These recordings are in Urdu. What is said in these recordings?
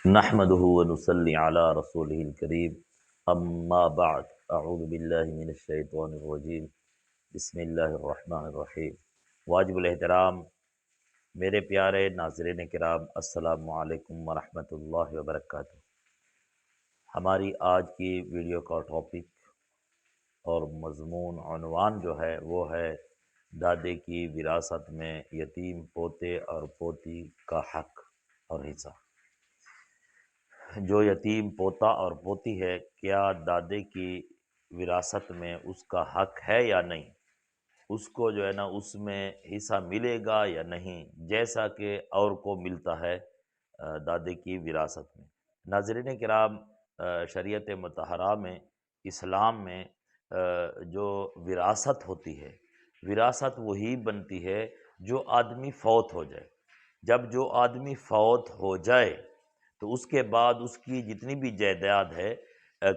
نحمده ونصلي على رسوله الكريم اما بعد اعوذ باللہ من الشیطان الرجیم بسم اللہ الرحمن الرحیم۔ واجب الاحترام میرے پیارے ناظرین کرام، السلام علیکم ورحمۃ اللہ وبرکاتہ۔ ہماری آج کی ویڈیو کا ٹاپک اور مضمون عنوان جو ہے وہ ہے دادے کی وراثت میں یتیم پوتے اور پوتی کا حق اور حصہ۔ جو یتیم پوتا اور پوتی ہے، کیا دادے کی وراثت میں اس کا حق ہے یا نہیں؟ اس کو جو ہے نا اس میں حصہ ملے گا یا نہیں، جیسا کہ اور کو ملتا ہے دادے کی وراثت میں۔ ناظرین کرام، شریعت مطہرہ میں، اسلام میں جو وراثت ہوتی ہے، وراثت وہی بنتی ہے جو آدمی فوت ہو جائے۔ جب جو آدمی فوت ہو جائے تو اس کے بعد اس کی جتنی بھی جائیداد ہے،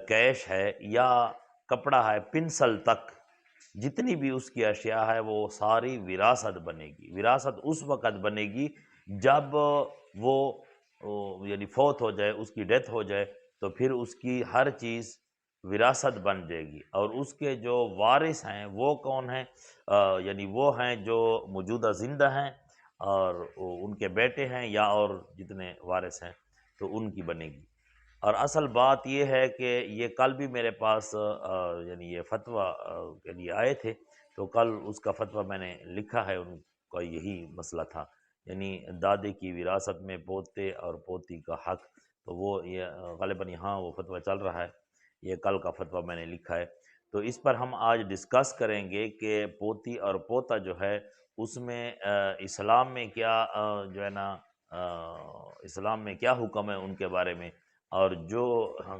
کیش ہے یا کپڑا ہے، پنسل تک جتنی بھی اس کی اشیاء ہے، وہ ساری وراثت بنے گی۔ وراثت اس وقت بنے گی جب وہ یعنی فوت ہو جائے، اس کی ڈیتھ ہو جائے، تو پھر اس کی ہر چیز وراثت بن جائے گی۔ اور اس کے جو وارث ہیں وہ کون ہیں؟ یعنی وہ ہیں جو موجودہ زندہ ہیں اور ان کے بیٹے ہیں یا اور جتنے وارث ہیں تو ان کی بنے گی۔ اور اصل بات یہ ہے کہ یہ کل بھی میرے پاس یعنی یہ فتویٰ کے لیے آئے تھے، تو کل اس کا فتویٰ میں نے لکھا ہے، ان کا یہی مسئلہ تھا، یعنی دادے کی وراثت میں پوتے اور پوتی کا حق۔ تو وہ یہ غالباً یہاں وہ فتویٰ چل رہا ہے، یہ کل کا فتویٰ میں نے لکھا ہے۔ تو اس پر ہم آج ڈسکس کریں گے کہ پوتی اور پوتا جو ہے اس میں اسلام میں کیا جو ہے نا اسلام میں کیا حکم ہے ان کے بارے میں، اور جو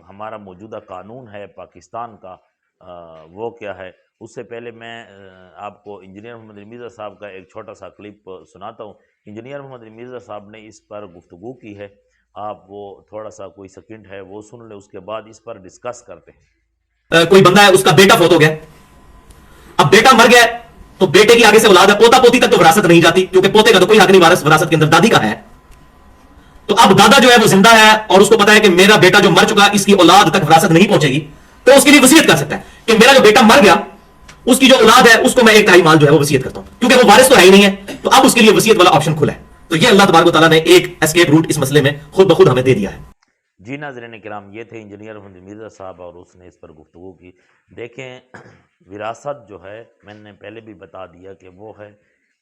ہمارا موجودہ قانون ہے پاکستان کا وہ کیا ہے۔ اس سے پہلے میں آپ کو انجینئر محمد مرزا صاحب کا ایک چھوٹا سا کلپ سناتا ہوں۔ انجینئر محمد مرزا صاحب نے اس پر گفتگو کی ہے، آپ وہ تھوڑا سا کوئی سیکنڈ ہے وہ سن لیں، اس کے بعد اس پر ڈسکس کرتے ہیں۔ کوئی بندہ ہے، اس کا بیٹا فوت ہو گیا، اب بیٹا مر گیا تو بیٹے کی آگے سے اولاد ہے، پوتا پوتی تک تو وراثت نہیں جاتی کیونکہ پوتے کا تو کوئی حق نہیں وراثت کے اندر، دادی کا ہے۔ تو اب دادا جو ہے وہ زندہ ہے اور اس کو پتا ہے کہ میرا بیٹا جو مر چکا اس کی اولاد تک وراثت نہیں پہنچے گی، تو اس کے لیے وصیت کر سکتا ہے کہ میرا جو بیٹا مر گیا اس کی جو اولاد ہے اس کو میں ایک تہائی مال جو ہے وہ وصیت کرتا ہوں، کیونکہ وہ وارث تو ہے ہی نہیں ہے، تو اب اس کے لیے وصیت والا آپشن کھلا ہے۔ تو یہ اللہ تبارک و تعالیٰ نے ایک اسکیپ روٹ اس مسئلے میں خود بخود ہمیں دے دیا ہے۔ جی ناظرین کرام، یہ تھے انجینئر محمد مرزا صاحب اور اس نے اس پر گفتگو کی۔ دیکھیں، وراثت جو ہے میں نے پہلے بھی بتا دیا کہ وہ ہے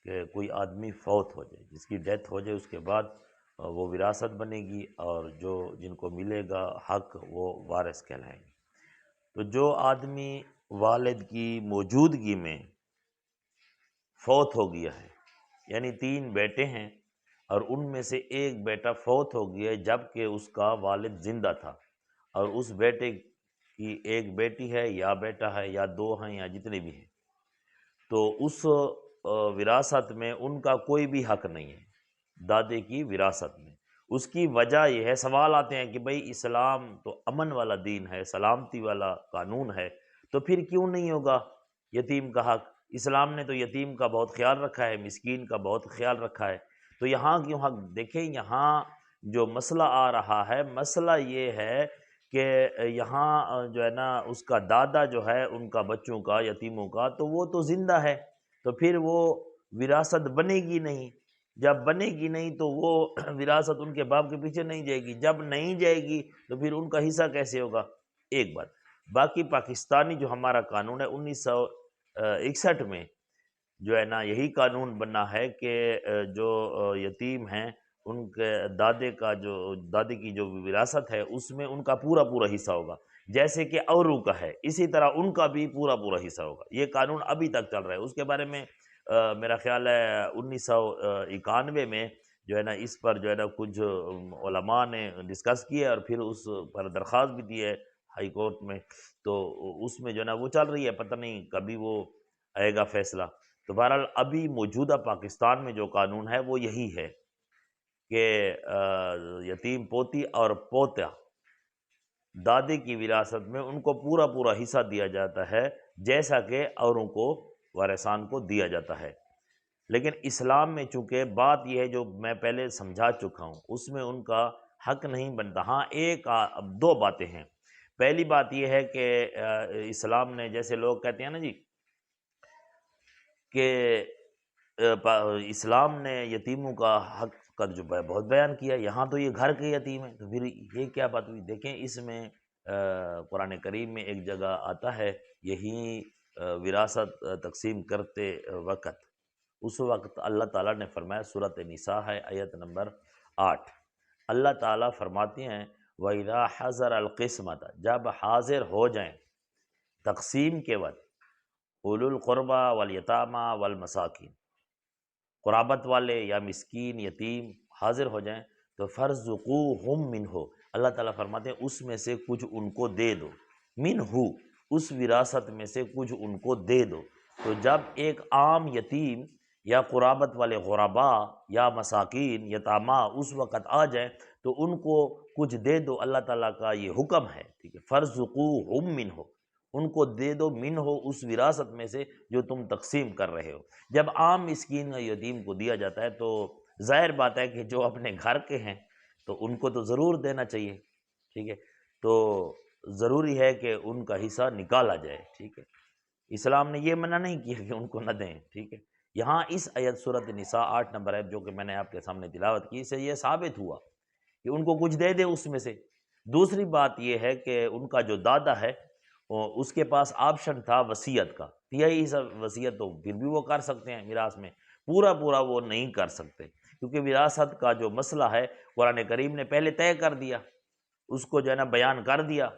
کہ کوئی آدمی فوت ہو جائے، جس کی ڈیتھ ہو جائے، اس کے بعد وہ وراثت بنے گی اور جو جن کو ملے گا حق وہ وارث کہلائیں گے۔ تو جو آدمی والد کی موجودگی میں فوت ہو گیا ہے، یعنی 3 بیٹے ہیں اور ان میں سے ایک بیٹا فوت ہو گیا جبکہ اس کا والد زندہ تھا، اور اس بیٹے کی ایک بیٹی ہے یا بیٹا ہے یا 2 ہیں یا جتنے بھی ہیں، تو اس وراثت میں ان کا کوئی بھی حق نہیں ہے دادے کی وراثت میں۔ اس کی وجہ یہ ہے، سوال آتے ہیں کہ بھئی اسلام تو امن والا دین ہے، سلامتی والا قانون ہے، تو پھر کیوں نہیں ہوگا یتیم کا حق؟ اسلام نے تو یتیم کا بہت خیال رکھا ہے، مسکین کا بہت خیال رکھا ہے، تو یہاں کیوں حق؟ دیکھیں، یہاں جو مسئلہ آ رہا ہے، مسئلہ یہ ہے کہ یہاں جو ہے نا اس کا دادا جو ہے ان کا بچوں کا، یتیموں کا، تو وہ تو زندہ ہے، تو پھر وہ وراثت بنے گی نہیں۔ جب بنے گی نہیں تو وہ وراثت ان کے باپ کے پیچھے نہیں جائے گی، جب نہیں جائے گی تو پھر ان کا حصہ کیسے ہوگا؟ ایک بات۔ باقی پاکستانی جو ہمارا قانون ہے 1961 میں جو ہے نا یہی قانون بنا ہے کہ جو یتیم ہیں ان کے دادے کی جو وراثت ہے اس میں ان کا پورا پورا حصہ ہوگا، جیسے کہ اوروں کا ہے اسی طرح ان کا بھی پورا پورا حصہ ہوگا۔ یہ قانون ابھی تک چل رہا ہے۔ اس کے بارے میں میرا خیال ہے 1991 میں جو ہے نا اس پر جو ہے نا کچھ علماء نے ڈسکس کیا اور پھر اس پر درخواست بھی دی ہے ہائی کورٹ میں، تو اس میں جو ہے نا وہ چل رہی ہے، پتہ نہیں کبھی وہ آئے گا فیصلہ۔ تو بہرحال ابھی موجودہ پاکستان میں جو قانون ہے وہ یہی ہے کہ یتیم پوتی اور پوتا دادے کی وراثت میں ان کو پورا پورا حصہ دیا جاتا ہے، جیسا کہ اوروں کو وارثان کو دیا جاتا ہے۔ لیکن اسلام میں چونکہ بات یہ ہے جو میں پہلے سمجھا چکا ہوں، اس میں ان کا حق نہیں بنتا۔ ہاں اب دو باتیں ہیں۔ پہلی بات یہ ہے کہ اسلام نے، جیسے لوگ کہتے ہیں نا جی کہ اسلام نے یتیموں کا حق کا جو بہت بیان کیا، یہاں تو یہ گھر کے یتیم ہیں، تو پھر یہ کیا بات ہوئی؟ دیکھیں اس میں قرآن کریم میں ایک جگہ آتا ہے، یہی وراثت تقسیم کرتے وقت، اس وقت اللہ تعالیٰ نے فرمایا، سورۃ نساء ہے آیت نمبر 8، اللہ تعالیٰ فرماتے ہیں وَإِذَا حَضَرَ الْقِسْمَةَ، جب حاضر ہو جائیں تقسیم کے وقت، اولو القربى والیتامى والمساکین، قرابت والے یا مسکین یتیم حاضر ہو جائیں تو فَارْزُقُوهُم مِّنْهُ، اللہ تعالیٰ فرماتے ہیں اس میں سے کچھ ان کو دے دو، منہ، اس وراثت میں سے کچھ ان کو دے دو۔ تو جب ایک عام یتیم یا قرابت والے غربا یا مساکین یتامہ اس وقت آ جائیں تو ان کو کچھ دے دو، اللہ تعالیٰ کا یہ حکم ہے، ٹھیک ہے، فَارْزُقُوهُم مِّنْهُ، ان کو دے دو، منہ اس وراثت میں سے جو تم تقسیم کر رہے ہو۔ جب عام مسکین یا یتیم کو دیا جاتا ہے تو ظاہر بات ہے کہ جو اپنے گھر کے ہیں تو ان کو تو ضرور دینا چاہیے، ٹھیک ہے، تو ضروری ہے کہ ان کا حصہ نکالا جائے، ٹھیک ہے۔ اسلام نے یہ منع نہیں کیا کہ ان کو نہ دیں، ٹھیک ہے۔ یہاں اس آیت سورۃ نساء 8 نمبر آیت جو کہ میں نے آپ کے سامنے تلاوت کی، اس سے یہ ثابت ہوا کہ ان کو کچھ دے دے اس میں سے۔ دوسری بات یہ ہے کہ ان کا جو دادا ہے اس کے پاس آپشن تھا وصیت کا، تیائی حصہ وصیت تو پھر بھی وہ کر سکتے ہیں میراث میں، پورا وہ نہیں کر سکتے، کیونکہ وراثت کا جو مسئلہ ہے قرآن کریم نے پہلے طے کر دیا، اس کو جو ہے نا بیان کر دیا،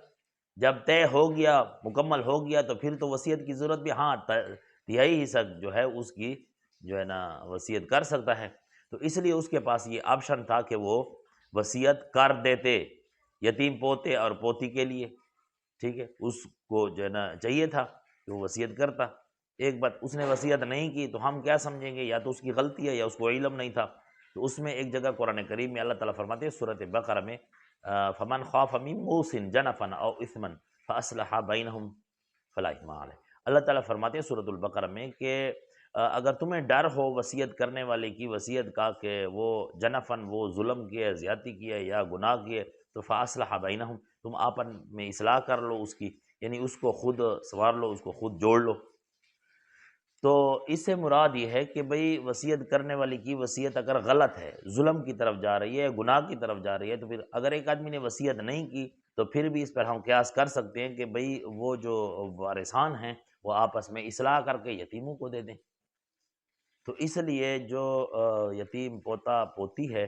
جب طے ہو گیا، مکمل ہو گیا تو پھر تو وصیت کی ضرورت بھی، ہاں تیائی حصہ جو ہے اس کی جو ہے نا وصیت کر سکتا ہے، تو اس لیے اس کے پاس یہ آپشن تھا کہ وہ وصیت کر دیتے یتیم پوتے اور پوتی کے لیے، ٹھیک ہے، اس کو جو ہے نا چاہیے تھا کہ وہ وصیت کرتا۔ ایک بات، اس نے وصیت نہیں کی تو ہم کیا سمجھیں گے، یا تو اس کی غلطی ہے یا اس کو علم نہیں تھا، تو اس میں ایک جگہ قرآن کریم میں اللہ تعالیٰ فرماتے ہیں سورۃ بقرہ میں فمن خاف من موص جنفا او اثما فاصلح بینہم فلا اثم علیہ، اللہ تعالیٰ فرماتے ہیں سورۃ البقرہ میں کہ اگر تمہیں ڈر ہو وصیت کرنے والے کی وصیت کا کہ وہ جنفن، وہ ظلم کیے، زیادتی کیے یا گناہ کیے، تو فاصلح بینہم، تم آپن میں اصلاح کر لو اس کی، یعنی اس کو خود سنوار لو، اس کو خود جوڑ لو۔ تو اس سے مراد یہ ہے کہ بھئی وصیت کرنے والی کی وصیت اگر غلط ہے، ظلم کی طرف جا رہی ہے، گناہ کی طرف جا رہی ہے، تو پھر اگر ایک آدمی نے وصیت نہیں کی تو پھر بھی اس پر ہم قیاس کر سکتے ہیں کہ بھئی وہ جو وارثان ہیں وہ آپس میں اصلاح کر کے یتیموں کو دے دیں۔ تو اس لیے جو یتیم پوتا پوتی ہے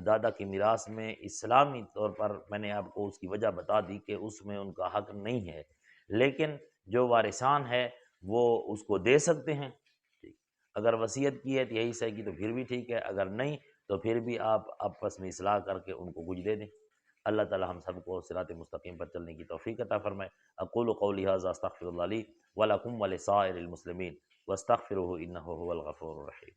دادا کی میراث میں، اسلامی طور پر میں نے آپ کو اس کی وجہ بتا دی کہ اس میں ان کا حق نہیں ہے، لیکن جو وارثان ہے وہ اس کو دے سکتے ہیں، ٹھیک، اگر وصیت کی ہے تو یہی صحیح کی تو پھر بھی ٹھیک ہے، اگر نہیں تو پھر بھی آپ آپس میں اصلاح کر کے ان کو کچھ دے دیں۔ اللہ تعالی ہم سب کو صراط مستقیم پر چلنے کی توفیق عطا فرمائے۔ اقول قولی ھذا استغفر اللہ لی ولکم ولسائر المسلمین واستغفروہ انہ ھو الغفور الرحیم۔